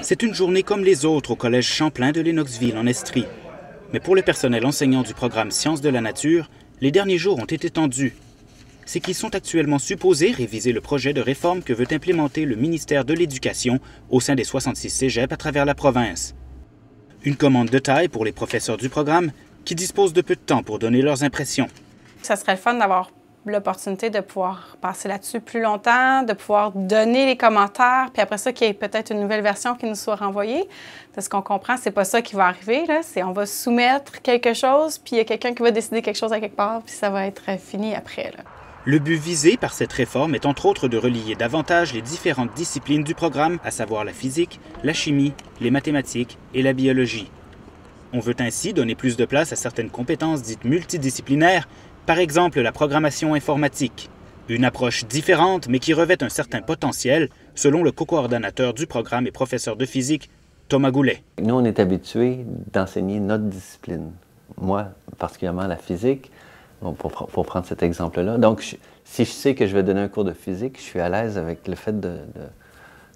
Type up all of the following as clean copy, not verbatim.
C'est une journée comme les autres au Collège Champlain de Lennoxville, en Estrie. Mais pour le personnel enseignant du programme Sciences de la nature, les derniers jours ont été tendus. C'est qu'ils sont actuellement supposés réviser le projet de réforme que veut implémenter le ministère de l'Éducation au sein des 66 cégeps à travers la province. Une commande de taille pour les professeurs du programme qui disposent de peu de temps pour donner leurs impressions. Ça serait le fun d'avoir l'opportunité de pouvoir passer là-dessus plus longtemps, de pouvoir donner les commentaires, puis après ça, qu'il y ait peut-être une nouvelle version qui nous soit renvoyée. De ce qu'on comprend, c'est pas ça qui va arriver, là. On va soumettre quelque chose, puis il y a quelqu'un qui va décider quelque chose à quelque part, puis ça va être fini après, là. Le but visé par cette réforme est entre autres de relier davantage les différentes disciplines du programme, à savoir la physique, la chimie, les mathématiques et la biologie. On veut ainsi donner plus de place à certaines compétences dites multidisciplinaires, par exemple la programmation informatique. Une approche différente, mais qui revêt un certain potentiel, selon le co-coordonnateur du programme et professeur de physique, Thomas Goulet. Nous, on est habitués d'enseigner notre discipline. Moi, particulièrement la physique, pour prendre cet exemple-là. Donc, si je sais que je vais donner un cours de physique, je suis à l'aise avec le fait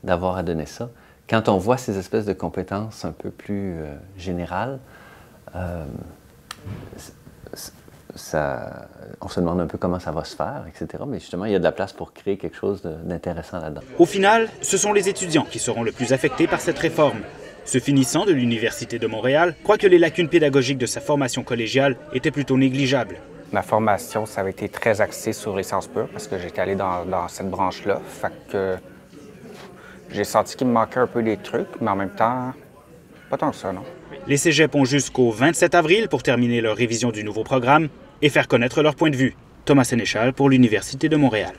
d'avoir à donner ça. Quand on voit ces espèces de compétences un peu plus générales, on se demande un peu comment ça va se faire, etc. Mais justement, il y a de la place pour créer quelque chose d'intéressant là-dedans. Au final, ce sont les étudiants qui seront le plus affectés par cette réforme. Ce finissant de l'Université de Montréal croit que les lacunes pédagogiques de sa formation collégiale étaient plutôt négligeables. Ma formation, ça avait été très axé sur les sciences pures parce que j'étais allé dans cette branche-là. Fait que j'ai senti qu'il me manquait un peu des trucs, mais en même temps, pas tant que ça, non. Les cégeps ont jusqu'au 27 avril pour terminer leur révision du nouveau programme et faire connaître leur point de vue. Thomas Sénéchal pour l'Université de Montréal.